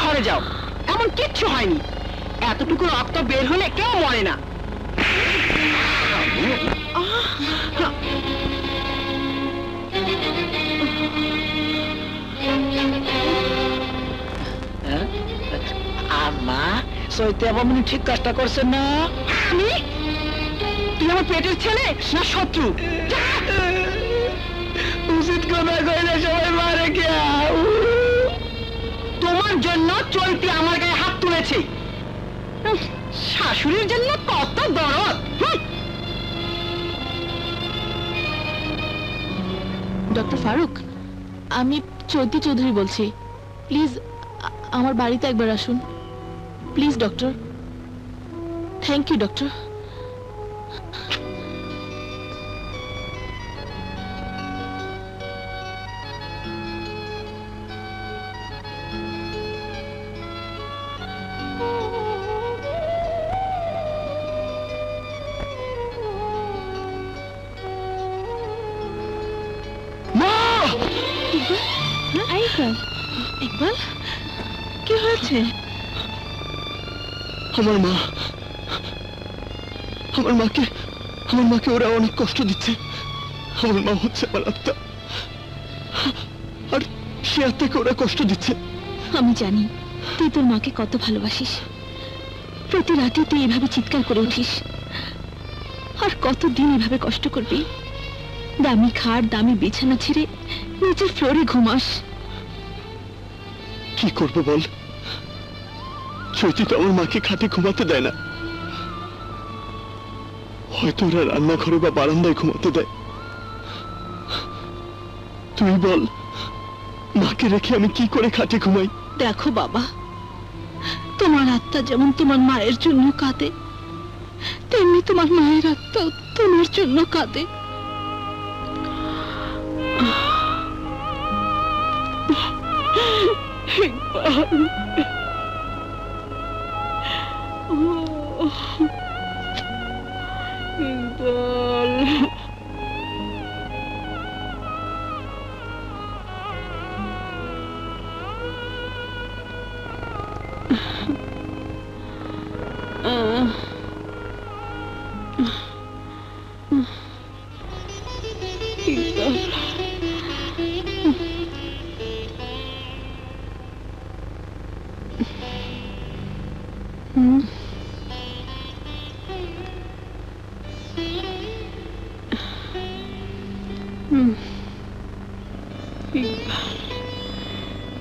ঘরে যাও, এমন কিচ্ছু হয়নি। এতটুকু রক্ত বের হলে কেউ মরে না। আম্মা সইতে আবার ঠিক কাজটা করছেন না? আমি? তুই আমার পেটের ছেলে না শত্রু? উচিত কথা কইলে সবাই মারে কে? তোমার জন্য চৈতি আমার গায়ে হাত তুলেছে। শাশুড়ির জন্য কত দরদ। ডক্টর ফারুক, আমি চৈতি চৌধুরী বলছি। প্লিজ আমার বাড়িতে একবার আসুন please doctor. Thank you doctor. Iqbal, কি হয়েছে? আমার মাকে ওরা অনেক কষ্ট দিচ্ছে। আমার মা হচ্ছে আমার আত্মা, আর সে আত্মাকে ওরা কষ্ট দিচ্ছে। আমি জানি তুই তোর মাকে কত ভালোবাসিস। প্রতি রাতে তুই এভাবে চিৎকার করে উঠিস, আর কতদিন এভাবে কষ্ট করবি? দামি খাট, দামি বিছানা ছেড়ে নিচের ফ্লোরে ঘুমাস। কি করবো বল, চৈতি তো আমার মাকে খাটে ঘুমাতে দেয় না। হয়তো ওরা রান্নাঘরে বা বারান্দায় ঘুমাতে দেয়। তুই বল, মাকে রেখে আমি কি করে খাটে ঘুমাই? দেখো বাবা, তোমার আত্মা যেমন তোমার মায়ের জন্য কাঁদে, তেমনি তোমার মায়ের আত্মা তোমার জন্য কাঁদে।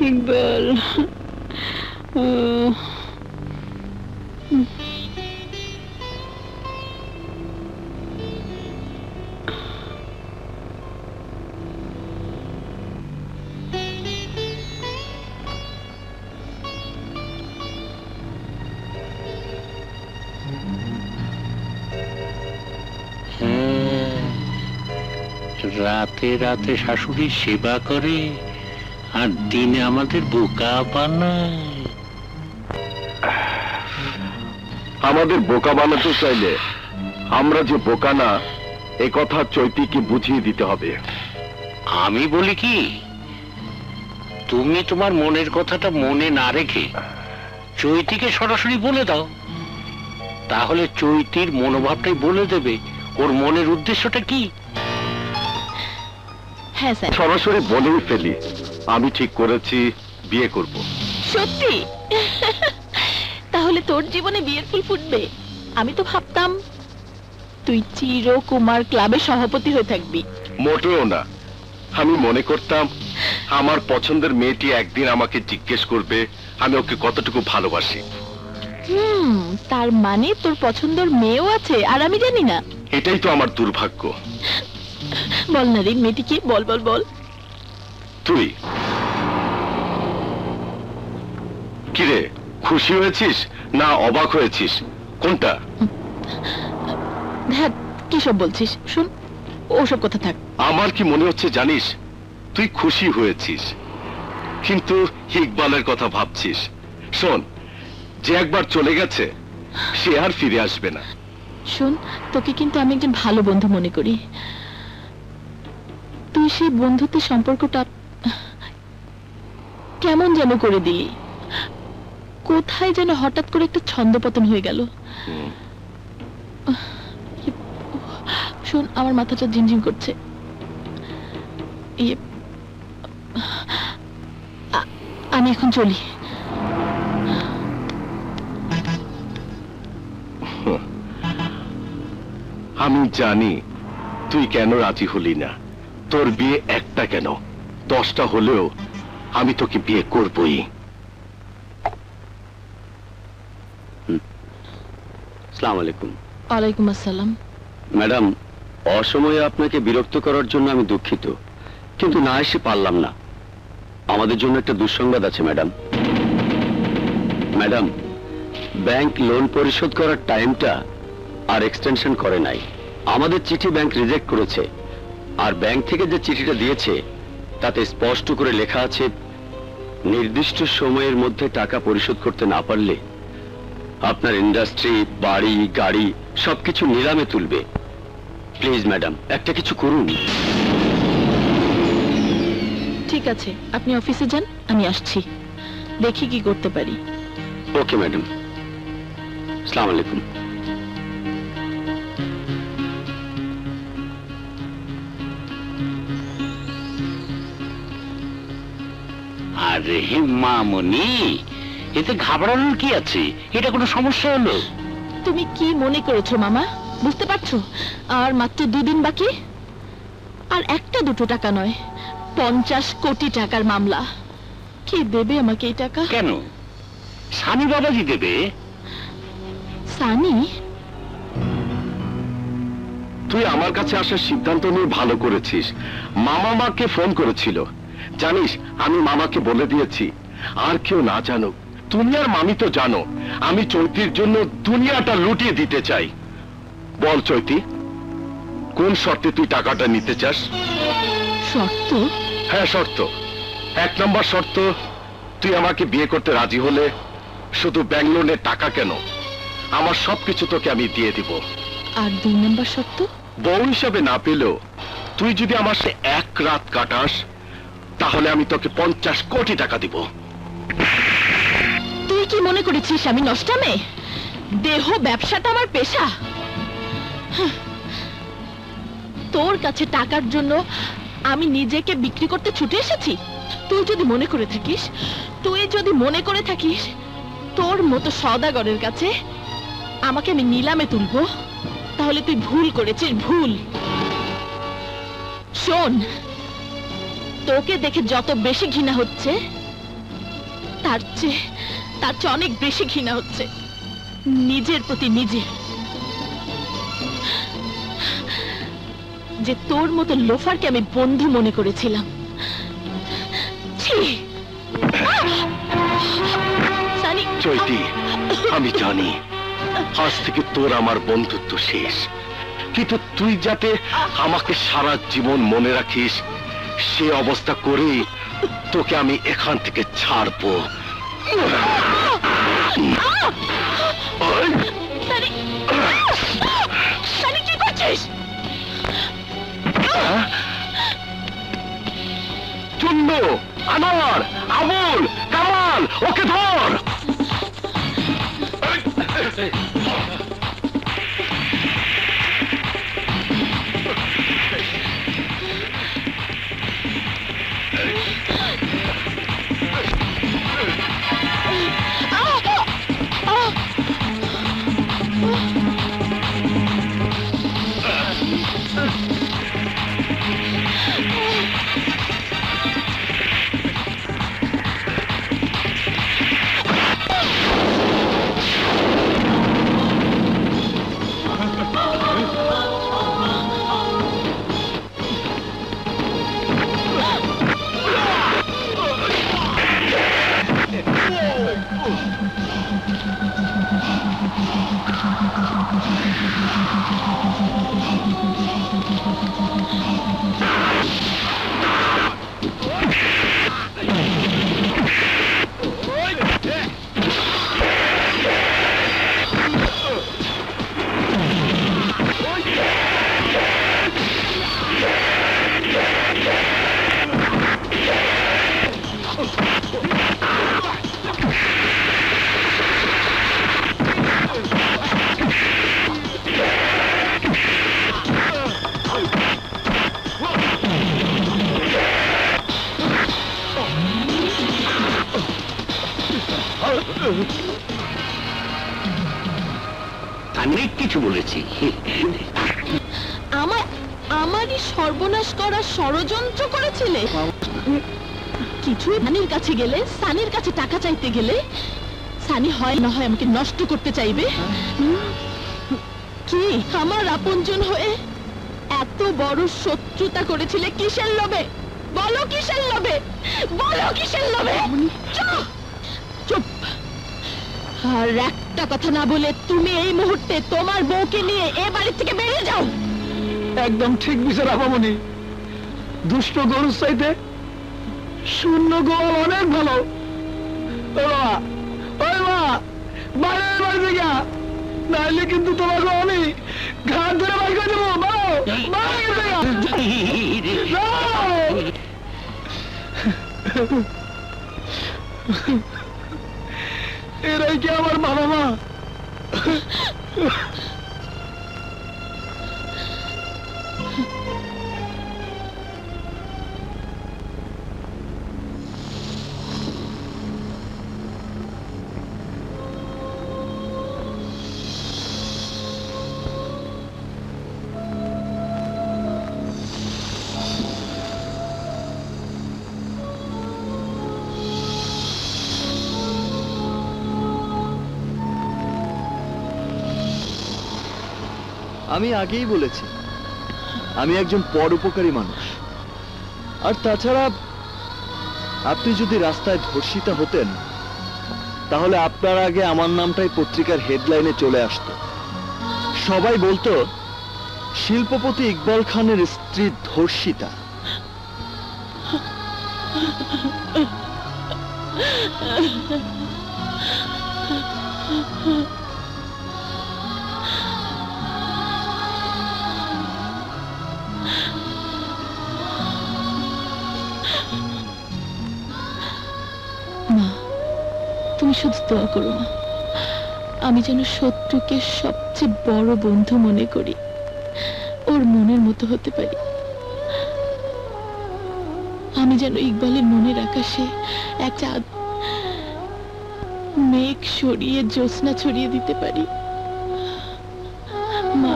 ইকবাল, রাতে রাতে শাশুড়ির সেবা করে আর দিনে আমাদের বোকা বানায়। আমাদের বোকা বানাতে চাইলে আমরা যে বোকা না এ কথা চৈতিকে বুঝিয়ে দিতে হবে। আমি বলি কি, তুমি তোমার মনের কথাটা মনে না রেখে চৈতিকে সরাসরি বলে দাও, তাহলে চৈতির মনোভাবটাই বলে দেবে ওর মনের উদ্দেশ্যটা কি। হ্যাঁ স্যার, সরাসরি বলেই ফেলি, আমি ঠিক করেছি বিয়ে করব। সত্যি? তাহলে তোর জীবনে বিয়ের ফুল ফুটবে। আমি তো ভাবতাম তুই চিরকুমার ক্লাবের সভাপতি হয়ে থাকবি। মোটেও না, আমি মনে করতাম আমার পছন্দের মেয়েটি একদিন আমাকে জিজ্ঞেস করবে আমি ওকে কতটুকু ভালোবাসি। তার মানে তোর পছন্দের মেয়েও আছে আর আমি জানি না? এটাই তো আমার দুর্ভাগ্য। বল না রে, মেয়েটি কি? বল বল বল। তুই কিরে, খুশি হয়েছিস না অবাক হয়েছিস, কোনটা? হ্যাঁ, কি সব বলছিস? শুন, ওসব কথা থাক। আমার কি মনে হচ্ছে জানিস, তুই খুশি হয়েছিস কিন্তু ইকবালের কথা ভাবছিস। শোন, যে একবার চলে গেছে সে আর ফিরে আসবে না। শোন, তোকে কিন্তু আমি একজন ভালো বন্ধু মনে করি। তুই সেই বন্ধুত্বের সম্পর্কটা কেমন যেন করে দিলি। কোথায় যেন হঠাৎ করে একটা ছন্দপতন হয়ে গেল। শোন, আমার মাথাটা ঝিমঝিম করছে। আমি এখন চলি। আমি জানি তুই কেন রাজি হলি না। তোর বিয়ে একটা কেন, 10টা হলেও আমি তোকে বিয়ে করবই। আসসালামু আলাইকুম। ওয়ালাইকুম আসসালাম। ম্যাডাম, অসময়ে আপনাকে বিরক্ত করার জন্য আমি দুঃখিত, কিন্তু না এসে পারলাম না। আমাদের জন্য একটা দুঃসংবাদ আছে ম্যাডাম। ম্যাডাম, ব্যাংক লোন পরিশোধ করার টাইমটা আর এক্সটেনশন করে নাই। আমাদের চিঠি ব্যাংক রিজেক্ট করেছে, আর ব্যাংক থেকে যে চিঠিটা দিয়েছে তাতে স্পষ্ট করে লেখা আছে, নির্দিষ্ট সময়ের মধ্যে টাকা পরিশোধ করতে না পারলে আপনার ইন্ডাস্ট্রি, বাড়ি, গাড়ি সবকিছু নিলামে তুলবে। প্লিজ ম্যাডাম, একটা কিছু করুন। ঠিক আছে, আপনি অফিসে যান, আমি আসছি, দেখি কি করতে পারি। ওকে ম্যাডাম, আসসালামু আলাইকুম। আরে মামনি, এতে ঘাবড়ানোর কি আছে? এটা কোনো সমস্যা হলো? তুমি কি মনে করেছো মামা? বুঝতে পারছো আর মাত্র 2 দিন বাকি, আর একটা দুটো টাকা নয়, 50 কোটি টাকার মামলা। কে দেবে আমাকে এই টাকা? কেন, সানি বাবাজি দেবে। সানি? তুই আমার কাছে আসার সিদ্ধান্ত নিয়ে ভালো করেছিস। মামা মাকে ফোন করেছিল, জানিস আমি মামাকে বলে দিয়েছি আর কেউ না জানুক। তুমি আর মামি তো জানো আমি চৈতির জন্য দুনিয়াটা লুটিয়ে দিতে চাই। বল চৈতি, কোন শর্তে তুই টাকাটা নিতে চাস? শর্ত? হ্যাঁ শর্ত। 1 নম্বর শর্ত, তুই আমাকে বিয়ে করতে রাজি হলে শুধু ব্যাংক লোনের টাকা কেন, আমার সবকিছু তোকে আমি দিয়ে দিব। আর 2 নম্বর শর্ত? বউ হিসাবে না পেলেও তুই যদি আমার সাথে 1 রাত কাটাস তাহলে আমি তোকে 50 কোটি টাকা দিব। তুই কি মনে করেছিস আমি নষ্টা মেয়ে? দেহ ব্যবসাটা আমার পেশা। হাহ। তোর কাছে টাকার জন্য আমি নিজেকে বিক্রি করতে ছুটে এসেছি? তুই যদি মনে করে থাকিস তোর মতো সওদাগরের কাছে আমাকে আমি নিলামে তুলবো, তাহলে তুই ভুল করেছিস, ভুল। শোন, তোকে দেখে যত বেশি ঘৃণা হচ্ছে তার চেয়ে অনেক বেশি ঘৃণা হচ্ছে নিজের প্রতি নিজে, যে তোর মতো লোফারকে আমি বন্ধু মনে করেছিলাম। ছি! সানি! চৈতি, আমি জানি আজ থেকে তোর আমার বন্ধুত্ব শেষ, কিন্তু তুই যাতে আমাকে সারা জীবন মনে রাখিস সে অবস্থা করেই তোকে আমি এখান থেকে ছাড়বো। সানি! সানি, কি করছিস? চুন্নু, আনোয়ার, আবুল, কামাল, ওকে ধর। অনেক কিছু বলেছি। আমারই সর্বনাশ করার ষড়যন্ত্র করেছিলে। কিছু সানির কাছে গেলে, সানির কাছে টাকা চাইতে গেলে সানি হয় না হয় আমাকে নষ্ট করতে চাইবে। কি আমার আপনজন হয়ে এত বড় শত্রুতা করেছিলে কিসের লোভে? বলো কিসের লোভে? বলো কিসের লোভে? চুপ চুপ। আর একটা কথা না বলে তুমি এই মুহূর্তে তোমার বউকে নিয়ে এ বাড়ি থেকে বেরিয়ে যাও। একদম ঠিক বিচার আপামনি। দুষ্ট গরুর চাইতে শূন্য গোয়াল অনেক ভালো। বাড়ি থেকে নাইলে কিন্তু তোমাকে আমি ঘাট ধরে বাড়ি করে দেবো। এরাই কি আমার বাবা মা? আমি আগেই বলেছি আমি একজন পরোপকারী মানুষ। আর তাছাড়া আপনি যদি রাস্তায় ধর্ষিতা হতেন তাহলে আপনার আগে আমার নামটাই পত্রিকার হেডলাইনে চলে আসতো। সবাই বলতো শিল্পপতি ইকবাল খানের স্ত্রী ধর্ষিতা। মা, তুমি শুধু দোয়া করো মা, আমি যেন শত্রুকে সবচেয়ে বড় বন্ধু মনে করি, ওর মনের মতো হতে পারি। আমি যেন ইকবালের মনের আকাশে এক চাঁদ মেঘ সরিয়ে জ্যোৎস্না ছড়িয়ে দিতে পারি। মা,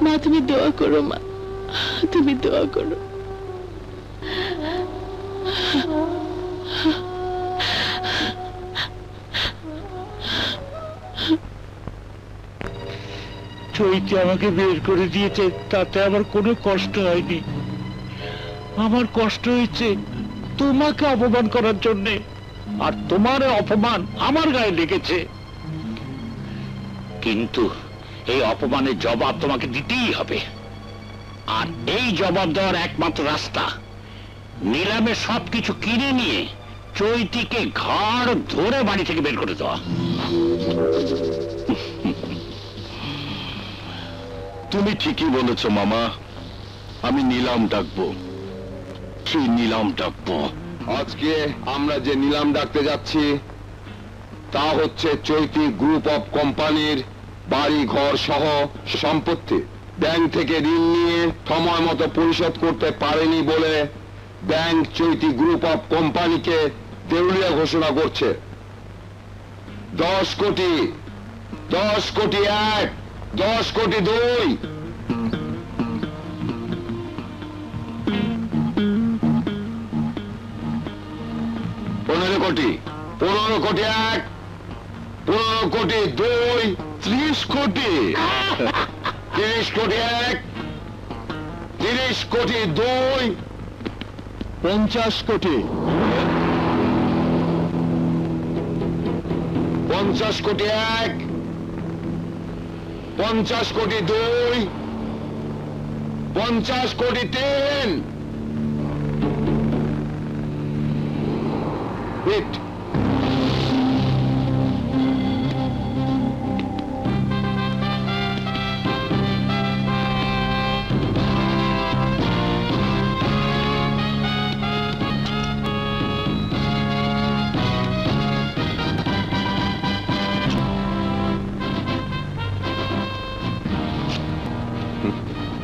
মা তুমি দোয়া করো মা, তুমি দোয়া করো। চৈতি আমাকে বের করে দিয়েছে, তাতে আমার কোনো কষ্ট হয়নি। আমার কষ্ট হয়েছে তোমাকে অপমান করার জন্যে, আর তোমার অপমান আমার গায়ে লেগেছে। কিন্তু এই অপমানের জবাব তোমাকে দিতেই হবে। আর এই জবাব দেওয়ার একমাত্র রাস্তা নিলামে সবকিছু কিনে নিয়ে চৈতিকে ঘাড় ধরে বাড়ি থেকে বের করে দেওয়া। তুমি ঠিকই বলেছ মামা, আমি নিলাম ডাকবো, সেই নিলাম ডাকবো। আজকে আমরা যে নিলাম ডাকতে যাচ্ছি তা হচ্ছে চৈতি গ্রুপ অফ কোম্পানির বাড়ি ঘর সহ সম্পত্তি। ব্যাংক থেকে ঋণ নিয়ে সময় মতো পরিশোধ করতে পারেনি বলে ব্যাংক চৈতি গ্রুপ অফ কোম্পানিকে দেউলিয়া ঘোষণা করছে। 10 কোটি, 10 কোটি 1, 10 কোটি 2, 15 কোটি, 15 কোটি 1, 15 কোটি 2, 30 কোটি, 30 কোটি 1, 30 কোটি 2, 50 কোটি, 50 কোটি 1, 50 কোটি 2, 50 কোটি 3। Hit.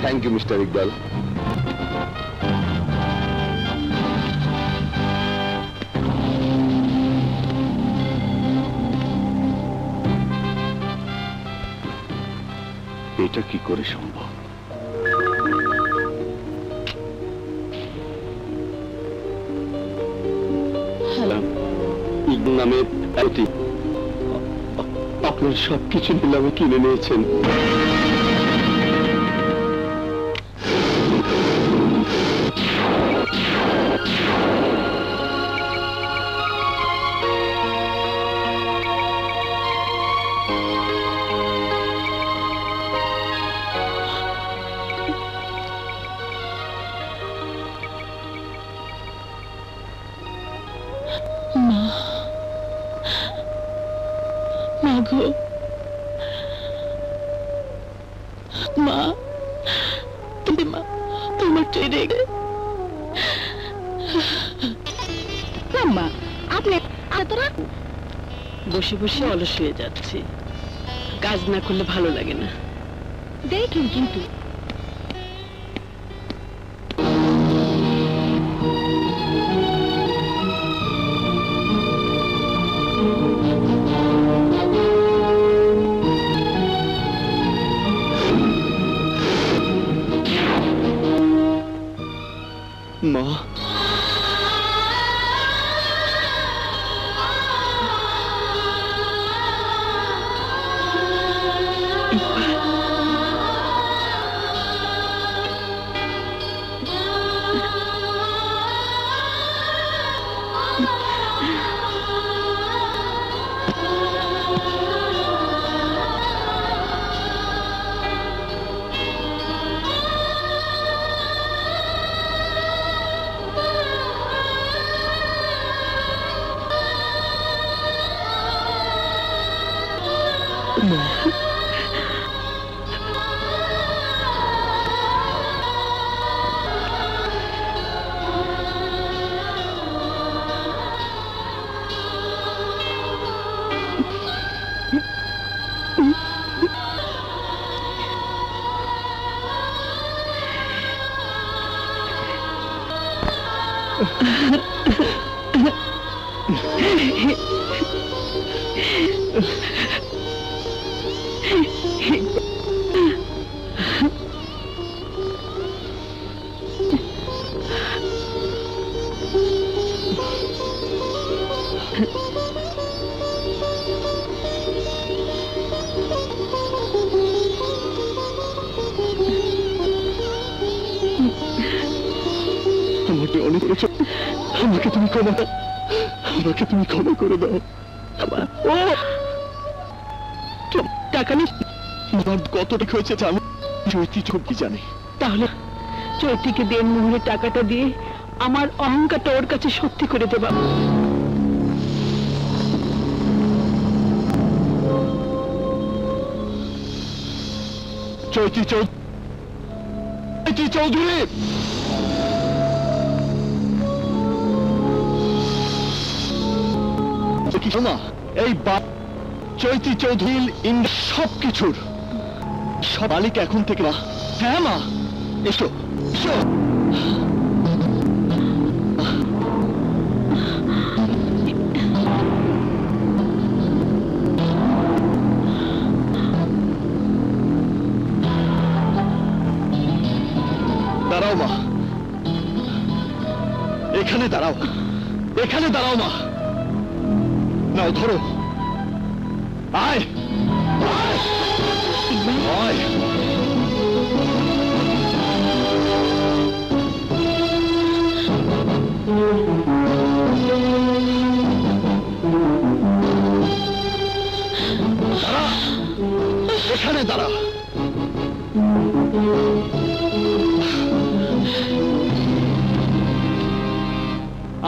Thank you, Mr. Iqbal. এটা কি করে সম্ভব? নামে আপনার সবকিছু নিলামে কিনে নিয়েছেন। মাগো, মা, তুমি মা, তোমার ছেড়ে মা, আপনি বসে বসে অলস হয়ে যাচ্ছে, কাজ না করলে ভালো লাগে না। দেখেন কিন্তু মা, আমাকে অনেক করেছ, আমাকে তুমি ক্ষমা দাও, আমাকে তুমি ক্ষমা করে দাও। ও টাকা নিস, আমার কত টাকা হয়েছে জানো? চৈতি চব্বি জানে। তাহলে চৈতিকে দেন মোহরের টাকাটা দিয়ে আমার অহংকারটা ওর কাছে সত্যি করে দেবা। চৈতি চৌধুরী, চৈতি চৌধুরী, না এই চৈতি চৌধুরী সবকিছুর সব মালিক এখন থেকে। মা, হ্যাঁ মা, এসো এসো। দাঁড়াও মা, এখানে দাঁড়াও, এখানে দাঁড়াও মা। নাও ধরো, আয় আয়। দাঁড়া, এখানে দাঁড়া।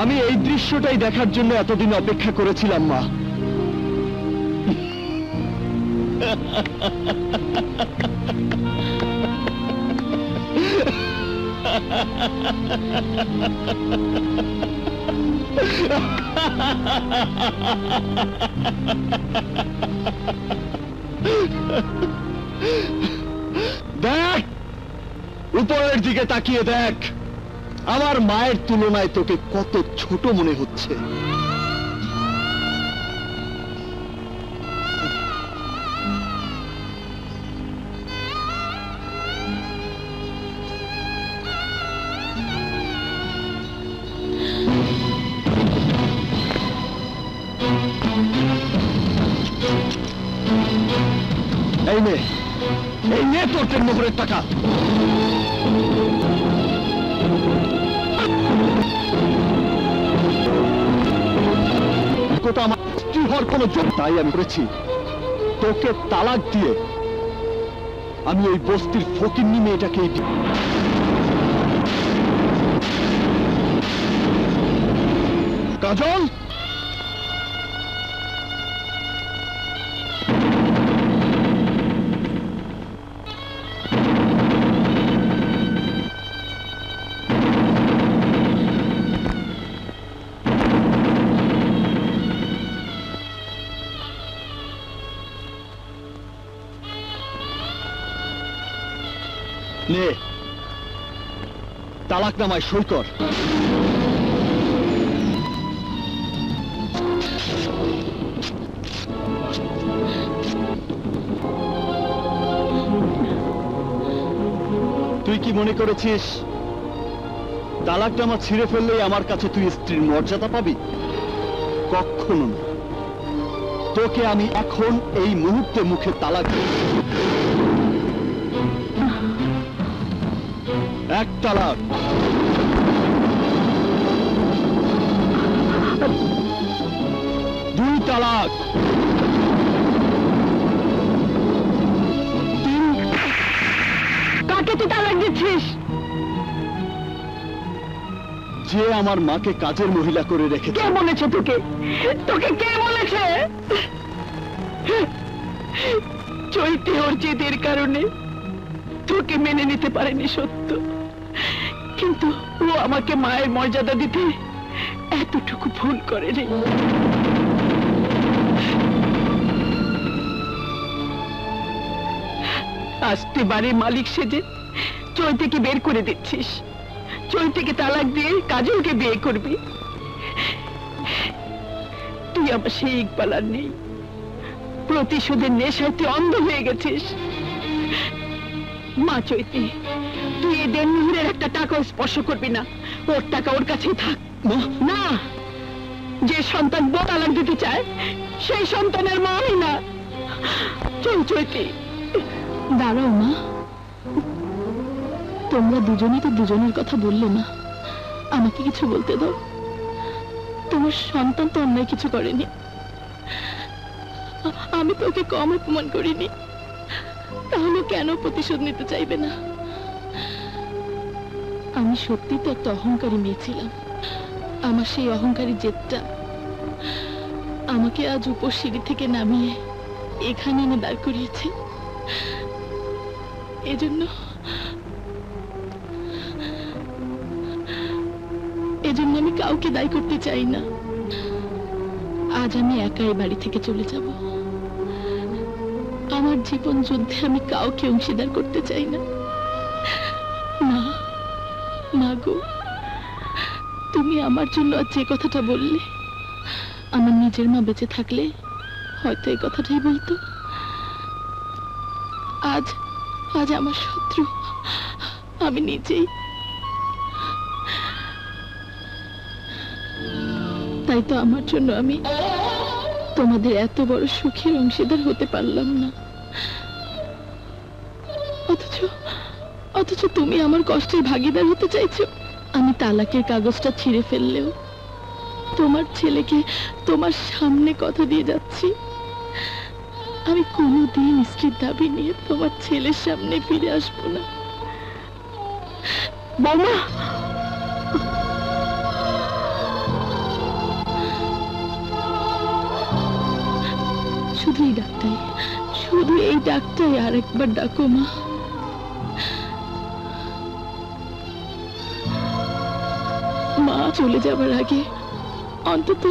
আমি এই দৃশ্যটাই দেখার জন্য এতদিন অপেক্ষা করেছিলাম মা। দেখ, উপরের দিকে তাকিয়ে দেখ, আমার মায়ের তুলনায় তোকে কত ছোট মনে হচ্ছে। এই নে তোর 3 নম্বরের টাকা। কথা আমার স্ত্রী হওয়ার কোনো যোগ তাই আমি করেছি তোকে তালাক দিয়ে আমি ওই বস্তির ফকিন্নি মেয়েটাকে কাজল নে তালাকনামায় সই কর। তুই কি মনে করেছিস তালাকনামা ছিঁড়ে ফেললেই আমার কাছে তুই স্ত্রীর মর্যাদা পাবি? কখনো না। তোকে আমি এখন এই মুহূর্তে মুখে তালাক দেব। এক তালাক, দুই তালাক, কাকে তুই তালাক দিচ্ছিস? যে আমার মাকে কাজের মহিলা করে রেখেছে। কে বলেছে তোকে? তোকে কে বলেছে? চৈতি ওর জেদের কারণে তোকে মেনে নিতে পারেনি সত্য, কিন্তু ও আমাকে মায়ের মর্যাদা দিতে এতটুকু ভুল করেনি। আজ তুই বাড়ির মালিক সেজে চৈতিকে বের করে দিচ্ছিস, চৈতিকে তালাক দিয়ে কাজলকে বিয়ে করবি। তুই আমার সেই ইকবাল আর নেই। প্রতিশোধের নেশায় তুই অন্ধ হয়ে গেছিস। মা চৈতি, তুই এই দেনমোহরের একটা টাকাও স্পর্শ করবি না। ওর টাকা ওর কাছেই থাক। না, যে সন্তান বউ তালাক দিতে চায় সেই সন্তানের মা আমি না। চল চৈতি। দাঁড়াও মা, তোমরা দুজনেই তো দুজনের কথা বললে না, আমাকে কিছু বলতে দাও। তোমার সন্তান তো অন্যায় কিছু করেনি, আমি তো ওকে কম অপমান করিনি, তাহলে কেন প্রতিশোধ নিতে চাইবে না? আমি সত্যি তো একটা অহংকারী মেয়ে ছিলাম। আমার সেই অহংকারী জেদটা আমাকে আজ উপর সিঁড়ি থেকে নামিয়ে এখানে এনে দাঁড় করিয়েছে। এজন্য আমি কাউকে দায়ী করতে চাই না। আজ আমি একাই বাড়ি থেকে চলে যাব। আমার জীবন যুদ্ধে আমি কাউকে অংশীদার করতে চাই না। মা, মা গো, তুমি আমার জন্য আজ যে কথাটা বললে, আমার নিজের মা বেঁচে থাকলে হয়তো এই কথাটাই বলতো। আজ আজ আমার শত্রু আমি নিজেই। তাই তো আমার জন্য আমি তোমাদের এত বড় সুখের অংশীদার হতে পারলাম না। অথচ তুমি আমার কষ্টের ভাগিদার হতে চাইছো। আমি তালাকের কাগজটা ছিঁড়ে ফেললেও তোমার ছেলেকে তোমার সামনে কথা দিয়ে যাচ্ছি, আমি কোনোদিন স্ত্রীর দাবি নিয়ে তোমার ছেলের সামনে ফিরে আসবো না। বৌমা, শুধু এই ডাকটাই, শুধু এই ডাকটাই আরেকবার ডাকো মা। মা চলে যাবার আগে অন্তত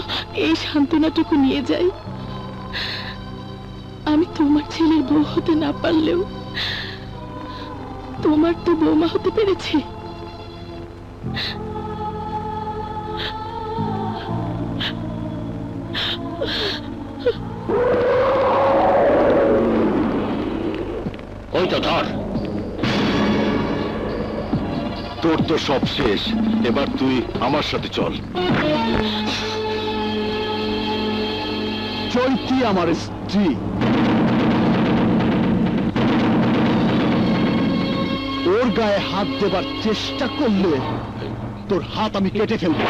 এই সান্ত্বনাটুকু নিয়ে যাই, আমি তোমার ছেলের বউ হতে না পারলেও তোমার তো বৌমা হতে পেরেছি। ওই তো ধর। তোর তো সব শেষ, এবার তুই আমার সাথে চল। চৈতি আমার স্ত্রী, গায়ে হাত দেবার চেষ্টা করলে তোর হাত আমি কেটে ফেলবো।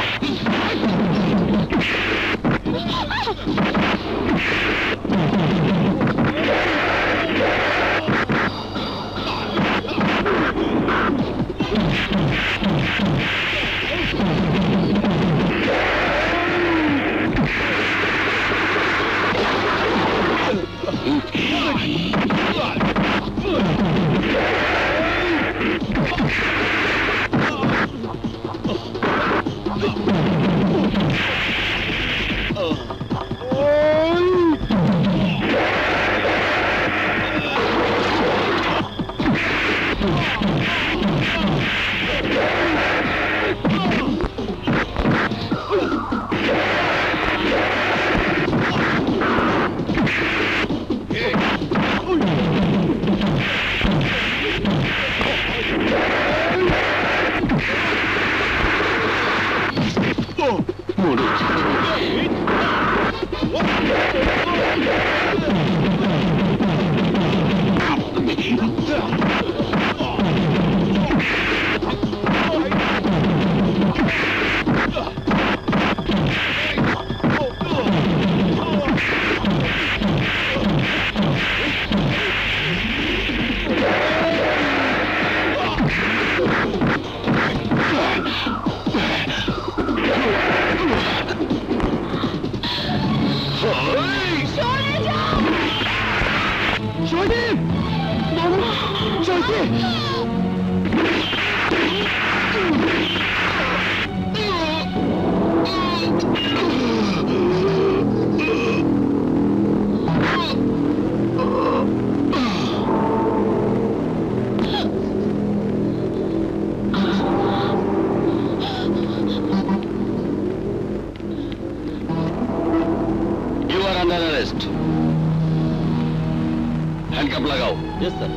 হ্যান্ডকাপ লাগাও। Yes sir.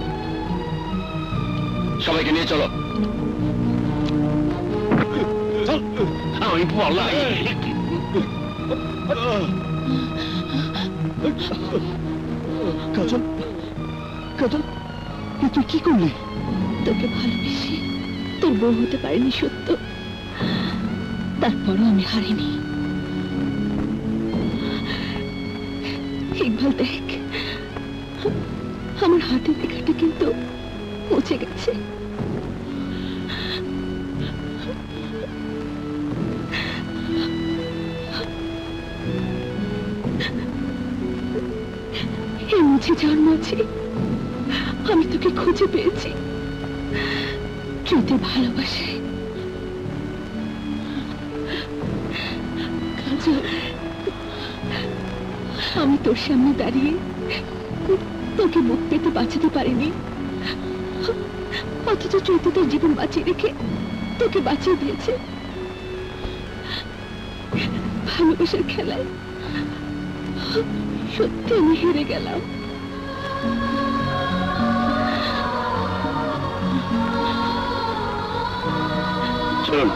সবাইকে নিয়ে চলো। আমি পলাই। কাজল, কাজল, তুই কি করলি? তোকে ভালোবেসে তোর বউ হতে পারিনি সত্য, তারপরও আমি হারিনি। ইকবাল দেখ, আমার হাতের লেখাটা কিন্তু মুছে গেছে। এই মুছে যাওয়ার মাঝে আমি তোকে খুঁজে পেয়েছি। যদি ভালোবাসায় কাজল, আমি তোর সামনে দাঁড়িয়ে তোকে মুখ পেতে বাঁচাতে পারিনি, অথচ চৈতি তোর জীবন বাঁচিয়ে রেখে তোকে বাঁচিয়ে দিয়েছে। ভালোবাসার খেলায় সত্যি আমি হেরে গেলাম। চলুন।